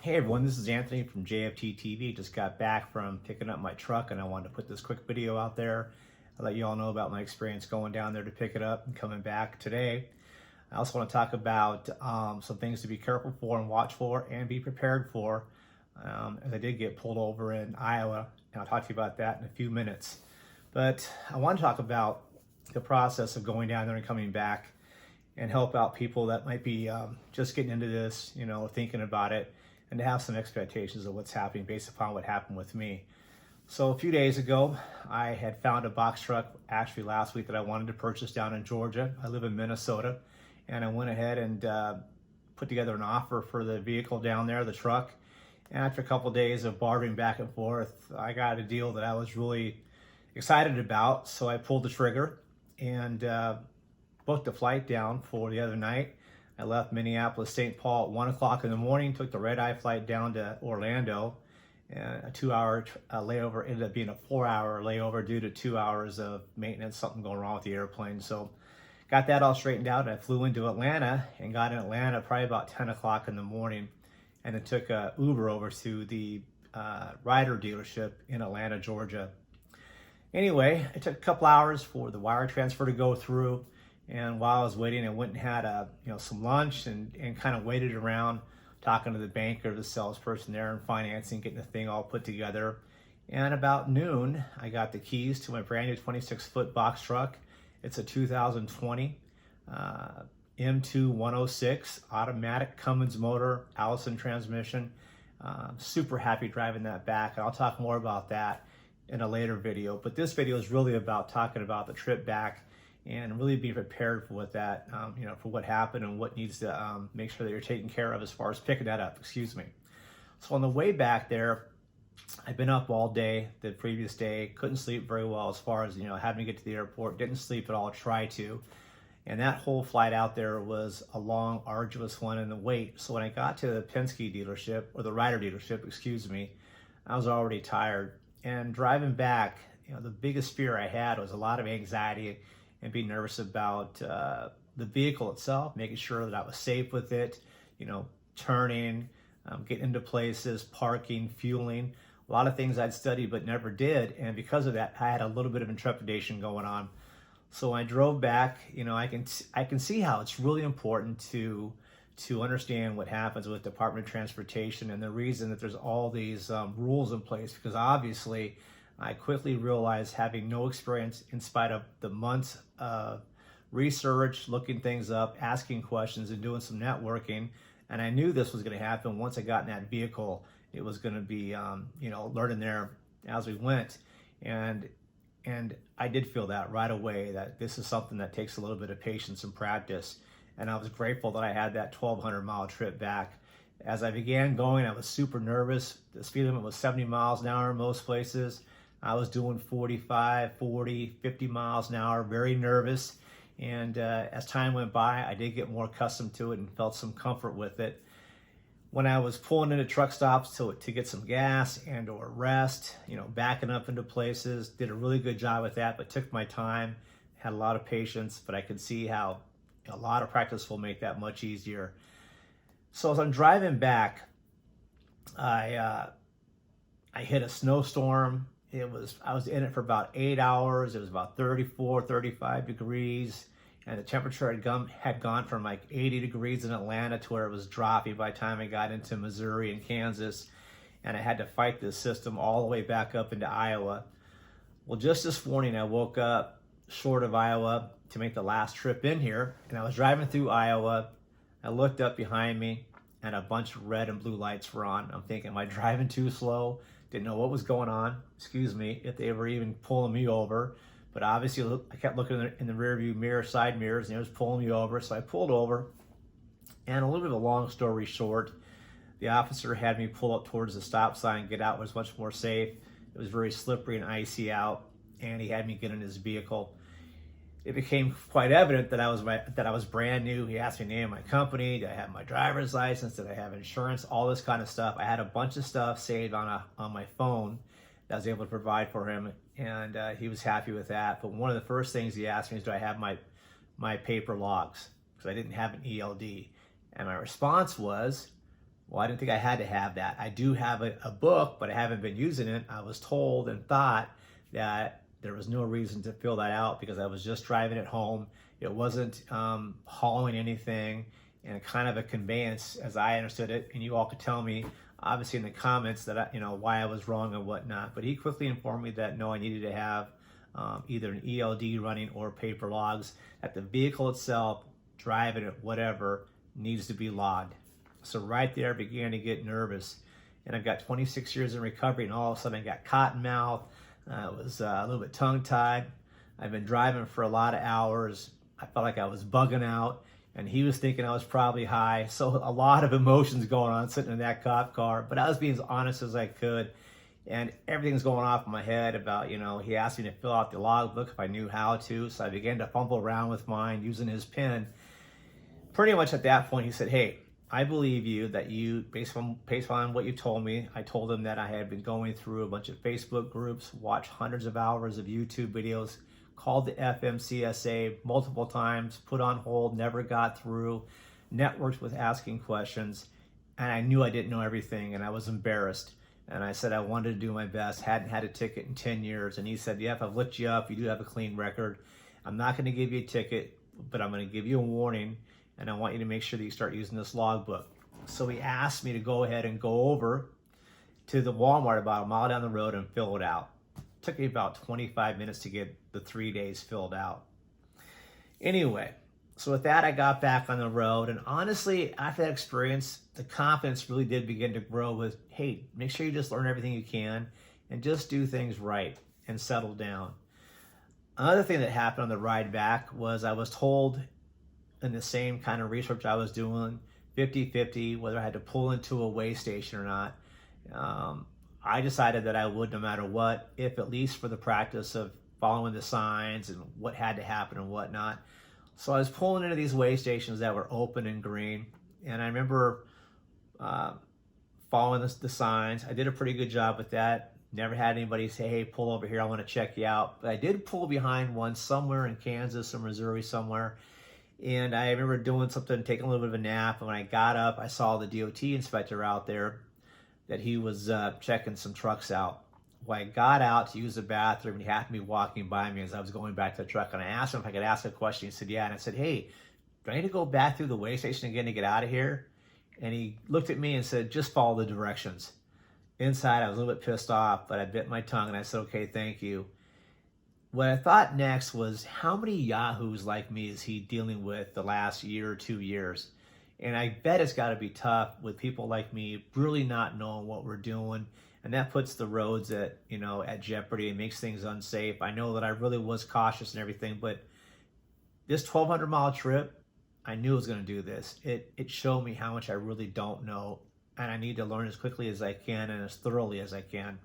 Hey everyone, this is Anthony from JFT TV. Just got back from picking up my truck and I wanted to put this quick video out there. I'll let you all know about my experience going down there to pick it up and coming back today. I also want to talk about some things to be careful for and watch for and be prepared for, as I did get pulled over in Iowa, and I'll talk to you about that in a few minutes. But I want to talk about the process of going down there and coming back and help out people that might be just getting into this, thinking about it, and to have some expectations of what's happening based upon what happened with me. So a few days ago, I had found a box truck, actually last week, that I wanted to purchase down in Georgia. I live in Minnesota, and I went ahead and put together an offer for the vehicle down there, the truck. And after a couple of days of bartering back and forth, I got a deal that I was really excited about. So I pulled the trigger and booked a flight down for the other night. I left Minneapolis, St. Paul at 1 o'clock in the morning, took the red-eye flight down to Orlando. And a 2-hour layover ended up being a 4-hour layover due to 2 hours of maintenance, something going wrong with the airplane. So got that all straightened out. I flew into Atlanta and got in Atlanta probably about 10 o'clock in the morning, and then took a Uber over to the Ryder dealership in Atlanta, Georgia. Anyway, it took a couple hours for the wire transfer to go through. And while I was waiting, I went and had some lunch and kind of waited around talking to the banker, the salesperson there, and financing, getting the thing all put together. And about noon, I got the keys to my brand new 26-foot box truck. It's a 2020 M2 106 automatic Cummins motor, Allison transmission. Super happy driving that back. And I'll talk more about that in a later video. But this video is really about talking about the trip back and really be prepared for what that, for what happened and what needs to make sure that you're taken care of as far as picking that up, So on the way back there, I've been up all day the previous day, couldn't sleep very well as far as, having to get to the airport, didn't sleep at all, tried to. And that whole flight out there was a long, arduous one in the wait. So when I got to the Penske dealership, or the Ryder dealership, I was already tired. And driving back, the biggest fear I had was a lot of anxiety and be nervous about the vehicle itself, making sure that I was safe with it, turning, getting into places, parking, fueling, a lot of things I'd studied but never did. And because of that, I had a little bit of intrepidation going on. So when I drove back, I can see how it's really important to understand what happens with Department of Transportation and the reason that there's all these rules in place, because obviously I quickly realized, having no experience in spite of the months of research, looking things up, asking questions, and doing some networking, and I knew this was going to happen once I got in that vehicle. It was going to be, learning there as we went, and I did feel that right away, that this is something that takes a little bit of patience and practice, and I was grateful that I had that 1,200-mile trip back. As I began going, I was super nervous. The speed limit was 70 miles an hour in most places. I was doing 45, 40, 50 miles an hour, very nervous. And as time went by, I did get more accustomed to it and felt some comfort with it. When I was pulling into truck stops to get some gas and or rest, backing up into places, did a really good job with that, but took my time, had a lot of patience, but I could see how a lot of practice will make that much easier. So as I'm driving back, I hit a snowstorm. I was in it for about 8 hours. It was about 34, 35 degrees. And the temperature had gone from like 80 degrees in Atlanta to where it was dropping by the time I got into Missouri and Kansas. And I had to fight this system all the way back up into Iowa. Well, just this morning, I woke up short of Iowa to make the last trip in here. And I was driving through Iowa. I looked up behind me, and a bunch of red and blue lights were on. I'm thinking, am I driving too slow? Didn't know what was going on, if they were even pulling me over. But obviously, I kept looking in the rear view mirror, side mirrors, and it was pulling me over. So I pulled over, and a little bit of a long story short, the officer had me pull up towards the stop sign, get out. It was much more safe. It was very slippery and icy out, and he had me get in his vehicle. It became quite evident that I was brand new. He asked me the name of my company. Did I have my driver's license? Did I have insurance? All this kind of stuff. I had a bunch of stuff saved on my phone that I was able to provide for him, and he was happy with that. But one of the first things he asked me is, do I have my paper logs? Because I didn't have an ELD. And my response was, Well, I didn't think I had to have that. I do have a book, but I haven't been using it. I was told and thought that there was no reason to fill that out because I was just driving it home. It wasn't hauling anything, and kind of a conveyance as I understood it. And you all could tell me, obviously in the comments, that why I was wrong and whatnot. But he quickly informed me that no, I needed to have either an ELD running or paper logs. That the vehicle itself, driving it, whatever, needs to be logged. So right there, I began to get nervous. And I've got 26 years in recovery, and all of a sudden I got cotton mouth. Was a little bit tongue-tied. I've been driving for a lot of hours. I felt like I was bugging out, and he was thinking I was probably high. So a lot of emotions going on sitting in that cop car, but I was being as honest as I could. And everything's going off in my head about, he asked me to fill out the logbook if I knew how to. So I began to fumble around with mine using his pen. Pretty much at that point, he said, hey, I believe you that you, based on what you told me. I told him that I had been going through a bunch of Facebook groups, watched hundreds of hours of YouTube videos, called the FMCSA multiple times, put on hold, never got through, networked with asking questions, and I knew I didn't know everything, and I was embarrassed. And I said I wanted to do my best, hadn't had a ticket in 10 years. And he said, yeah, if I've looked you up, you do have a clean record. I'm not going to give you a ticket, but I'm going to give you a warning. And I want you to make sure that you start using this logbook. So he asked me to go ahead and go over to the Walmart about a mile down the road and fill it out. It took me about 25 minutes to get the 3 days filled out. Anyway, so with that, I got back on the road. And honestly, after that experience, the confidence really did begin to grow with, hey, make sure you just learn everything you can and just do things right and settle down. Another thing that happened on the ride back was I was told in the same kind of research I was doing, 50-50, whether I had to pull into a way station or not. I decided that I would no matter what, if at least for the practice of following the signs and what had to happen and whatnot. So I was pulling into these way stations that were open and green. And I remember following the signs. I did a pretty good job with that. Never had anybody say, hey, pull over here, I want to check you out. But I did pull behind one somewhere in Kansas or Missouri somewhere. And I remember doing something, taking a little bit of a nap. And when I got up, I saw the DOT inspector out there, that he was checking some trucks out. Well, I got out to use the bathroom, and he happened to be walking by me as I was going back to the truck. And I asked him if I could ask a question. He said, yeah. And I said, hey, do I need to go back through the way station again to get out of here? And he looked at me and said, just follow the directions. Inside, I was a little bit pissed off, but I bit my tongue and I said, okay, thank you. What I thought next was, how many yahoos like me is he dealing with the last year or 2 years? And I bet it's got to be tough with people like me really not knowing what we're doing. And that puts the roads at jeopardy and makes things unsafe. I know that I really was cautious and everything, but this 1,200-mile trip, I knew I was going to do this. It showed me how much I really don't know, and I need to learn as quickly as I can and as thoroughly as I can.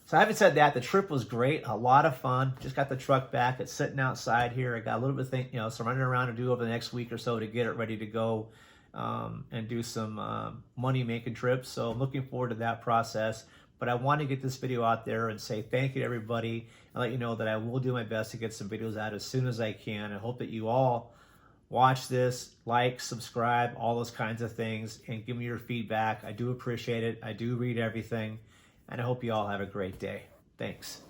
So having said that, the trip was great, a lot of fun. Just got the truck back. It's sitting outside here. I got a little bit of some running around to do over the next week or so to get it ready to go and do some money-making trips. So I'm looking forward to that process. But I want to get this video out there and say thank you to everybody and let you know that I will do my best to get some videos out as soon as I can. I hope that you all watch this, like, subscribe, all those kinds of things, and give me your feedback. I do appreciate it. I do read everything. And I hope you all have a great day. Thanks.